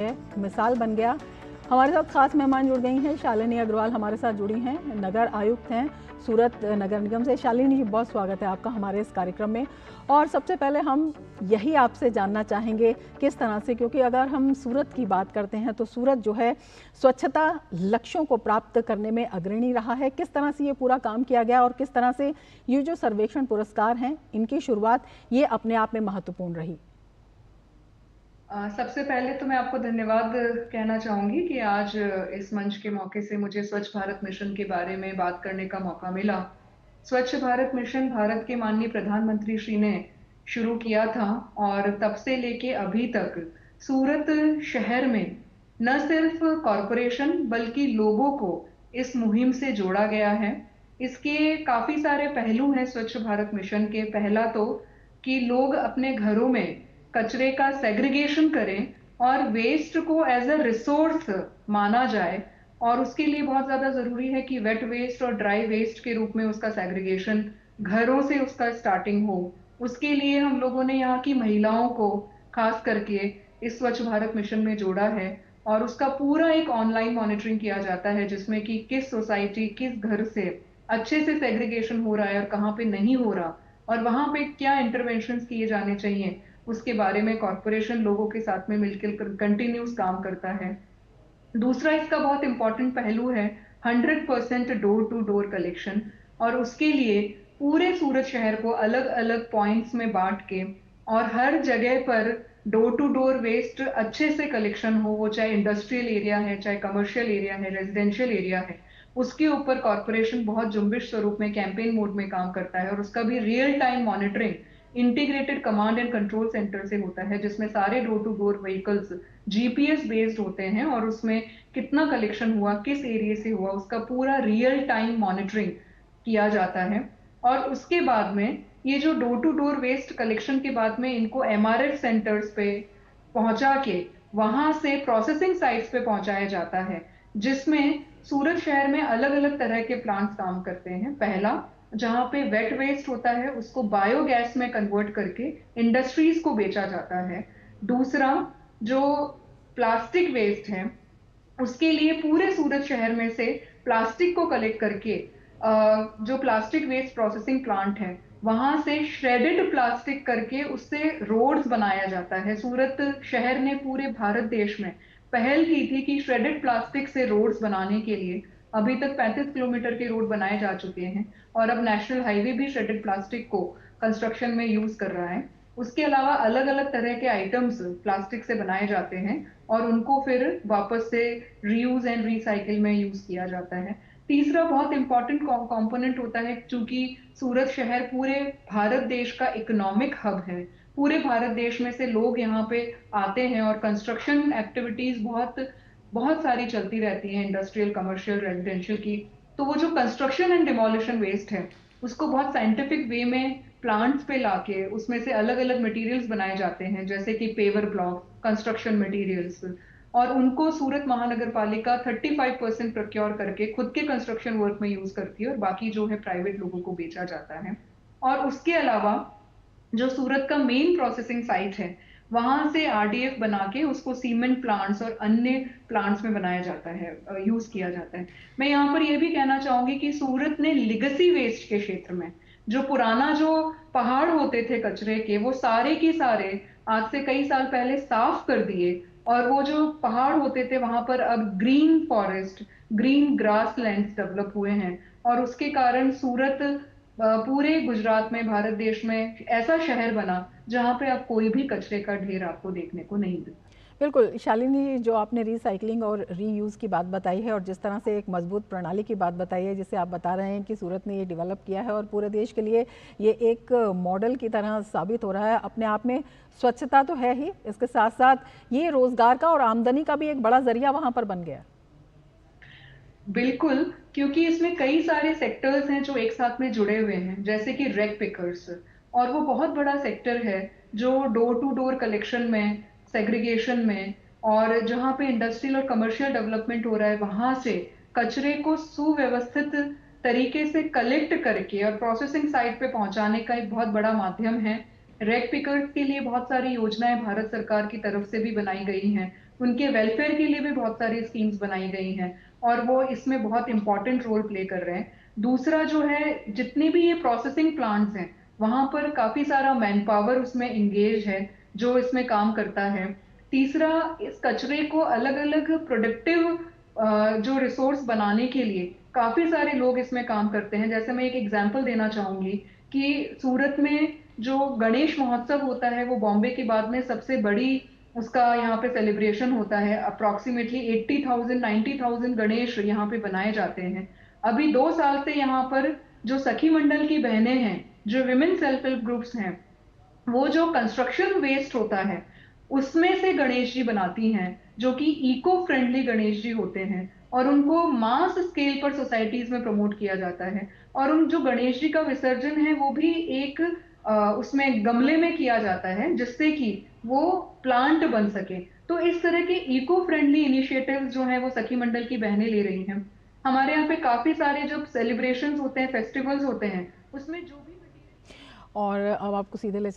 मिसाल बन गया। हमारे साथ खास मेहमान जुड़ गई हैं। शालिनी अग्रवाल हमारे साथ जुड़ी हैं, नगर आयुक्त हैं सूरत नगर निगम से। शालिनी जी, बहुत स्वागत है आपका हमारे इस कार्यक्रम में। और सबसे पहले हम यही आपसे जानना चाहेंगे किस तरह से, क्योंकि अगर हम सूरत की बात करते हैं तो सूरत जो है स्वच्छता लक्ष्यों को प्राप्त करने में अग्रणी रहा है। किस तरह से ये पूरा काम किया गया और किस तरह से ये जो सर्वेक्षण पुरस्कार हैं इनकी शुरुआत ये अपने आप में महत्वपूर्ण रही। सबसे पहले तो मैं आपको धन्यवाद कहना चाहूंगी कि आज इस मंच के मौके से मुझे स्वच्छ भारत मिशन के बारे में बात करने का मौका मिला। स्वच्छ भारत मिशन भारत के माननीय प्रधानमंत्री श्री ने शुरू किया था और तब से लेके अभी तक सूरत शहर में न सिर्फ कॉरपोरेशन बल्कि लोगों को इस मुहिम से जोड़ा गया है। इसके काफी सारे पहलू हैं स्वच्छ भारत मिशन के। पहला तो कि लोग अपने घरों में कचरे का सेग्रीगेशन करें और वेस्ट को एज अ रिसोर्स माना जाए, और उसके लिए बहुत ज्यादा जरूरी है कि वेट वेस्ट और ड्राई वेस्ट के रूप में उसका सेग्रीगेशन घरों से उसका स्टार्टिंग हो। उसके लिए हम लोगों ने यहाँ की महिलाओं को खास करके इस स्वच्छ भारत मिशन में जोड़ा है और उसका पूरा एक ऑनलाइन मॉनिटरिंग किया जाता है, जिसमें कि किस सोसाइटी किस घर से अच्छे से सेग्रीगेशन हो रहा है और कहाँ पे नहीं हो रहा, और वहां पे क्या इंटरवेंशंस किए जाने चाहिए, उसके बारे में कॉरपोरेशन लोगों के साथ में मिलकर कंटिन्यूस काम करता है। दूसरा इसका बहुत इंपॉर्टेंट पहलू है 100% डोर टू डोर कलेक्शन, और उसके लिए पूरे सूरत शहर को अलग अलग पॉइंट्स में बांट के और हर जगह पर डोर टू डोर वेस्ट अच्छे से कलेक्शन हो, वो चाहे इंडस्ट्रियल एरिया है, चाहे कमर्शियल एरिया है, रेजिडेंशियल एरिया है, उसके ऊपर कॉरपोरेशन बहुत जुम्बिश स्वरूप में कैंपेन मोड में काम करता है और उसका भी real time monitoring integrated command and control centre से होता है, जिसमें सारे door to door vehicles GPS based होते हैं और उसमें कितना कलेक्शन हुआ, किस एरिया से हुआ, उसका पूरा रियल टाइम मॉनिटरिंग किया जाता है। और उसके बाद में ये जो door to door waste collection के बाद में इनको एमआरएफ सेंटर्स पे पहुंचा के वहां से प्रोसेसिंग साइट्स पे पहुंचाया जाता है, जिसमें सूरत शहर में अलग अलग तरह के प्लांट्स काम करते हैं। पहला, जहां पे वेट वेस्ट होता है उसको बायोगैस में कन्वर्ट करके इंडस्ट्रीज को बेचा जाता है। दूसरा, जो प्लास्टिक वेस्ट है उसके लिए पूरे सूरत शहर में से प्लास्टिक को कलेक्ट करके जो प्लास्टिक वेस्ट प्रोसेसिंग प्लांट है वहां से श्रेडेड प्लास्टिक करके उससे रोड्स बनाया जाता है। सूरत शहर ने पूरे भारत देश में पहल की थी कि श्रेडेड प्लास्टिक से रोड्स बनाने के लिए अभी तक 35 किलोमीटर के रोड बनाए जा चुके हैं और अब नेशनल हाईवे भी श्रेडेड प्लास्टिक को कंस्ट्रक्शन में यूज कर रहा है। उसके अलावा अलग अलग तरह के आइटम्स प्लास्टिक से बनाए जाते हैं और उनको फिर वापस से रीयूज एंड रिसाइकिल में यूज किया जाता है। तीसरा बहुत इंपॉर्टेंट कंपोनेंट होता है, क्योंकि सूरत शहर पूरे भारत देश का इकोनॉमिक हब है। पूरे भारत देश में से लोग यहाँ पे आते हैं और कंस्ट्रक्शन एक्टिविटीज बहुत बहुत सारी चलती रहती हैं, इंडस्ट्रियल कमर्शियल रेजिडेंशियल की। तो वो जो कंस्ट्रक्शन एंड डिमोलिशन वेस्ट है उसको बहुत साइंटिफिक वे में प्लांट्स पे लाके उसमें से अलग अलग मटेरियल्स बनाए जाते हैं, जैसे कि पेवर ब्लॉक, कंस्ट्रक्शन मटेरियल्स, और उनको सूरत महानगर पालिका 35% प्रोक्योर करके खुद के कंस्ट्रक्शन वर्क में यूज करती है और बाकी जो है प्राइवेट लोगों को बेचा जाता है। और उसके अलावा जो सूरत का मेन प्रोसेसिंग साइट है वहां से आरडीएफ बना के उसको सीमेंट प्लांट्स और अन्य प्लांट्स में बनाया जाता है, यूज किया जाता है। मैं यहाँ पर यह भी कहना चाहूंगी कि सूरत ने लिगेसी वेस्ट के क्षेत्र में जो पुराना जो पहाड़ होते थे कचरे के, वो सारे के सारे आज से कई साल पहले साफ कर दिए और वो जो पहाड़ होते थे वहां पर अब green forest, green grass land develop हुए हैं। और उसके कारण सूरत पूरे गुजरात में, भारत देश में ऐसा शहर बना जहां पे अब कोई भी कचरे का ढेर आपको देखने को नहीं मिलता। बिल्कुल शालिनी, जो आपने रिसाइकलिंग और रीयूज़ की बात बताई है और जिस तरह से एक मजबूत प्रणाली की बात बताई है जिसे आप बता रहे हैं कि सूरत ने ये डेवलप किया है और पूरे देश के लिए ये एक मॉडल की तरह साबित हो रहा है। अपने आप में स्वच्छता तो है ही, इसके साथ साथ ये रोजगार का और आमदनी का भी एक बड़ा जरिया वहाँ पर बन गया। बिल्कुल, क्योंकि इसमें कई सारे सेक्टर्स हैं जो एक साथ में जुड़े हुए हैं, जैसे कि रेक पिकर्स, और वो बहुत बड़ा सेक्टर है जो डोर टू डोर कलेक्शन में, सेग्रीगेशन में, और जहां पे इंडस्ट्रियल और कमर्शियल डेवलपमेंट हो रहा है वहां से कचरे को सुव्यवस्थित तरीके से कलेक्ट करके और प्रोसेसिंग साइट पे पहुंचाने का एक बहुत बड़ा माध्यम है। रेक पिकर्स के लिए बहुत सारी योजनाएं भारत सरकार की तरफ से भी बनाई गई हैं। उनके वेलफेयर के लिए भी बहुत सारी स्कीम्स बनाई गई हैं और वो इसमें बहुत इंपॉर्टेंट रोल प्ले कर रहे हैं। दूसरा जो है, जितने भी ये प्रोसेसिंग प्लांट्स हैं वहां पर काफी सारा मैन पावर उसमें इंगेज है जो इसमें काम करता है। तीसरा, इस कचरे को अलग अलग प्रोडक्टिव जो रिसोर्स बनाने के लिए काफी सारे लोग इसमें काम करते हैं। जैसे मैं एक एग्जांपल देना चाहूंगी कि सूरत में जो गणेश महोत्सव होता है वो बॉम्बे के बाद में सबसे बड़ी उसका यहाँ पे सेलिब्रेशन होता है। अप्रोक्सीमेटली 80,000 90,000 गणेश यहाँ पे बनाए जाते हैं। अभी 2 साल से यहाँ पर जो सखी मंडल की बहनें हैं, जो विमेन सेल्फ हेल्प ग्रुप्स हैं, वो जो कंस्ट्रक्शन वेस्ट होता है उसमें से गणेश जी बनाती हैं, जो कि इको फ्रेंडली गणेश जी होते हैं और उनको मास स्केल पर सोसाइटीज में प्रमोट किया जाता है। और उन जो गणेश जी का विसर्जन है वो भी एक उसमें गमले में किया जाता है जिससे कि वो प्लांट बन सके। तो इस तरह के इको फ्रेंडली इनिशिएटिव्स जो हैं वो सखी मंडल की बहनें ले रही हैं। हमारे यहाँ पे काफी सारे जब सेलिब्रेशंस होते हैं, फेस्टिवल्स होते हैं, उसमें जो भी और अब आपको सीधे ले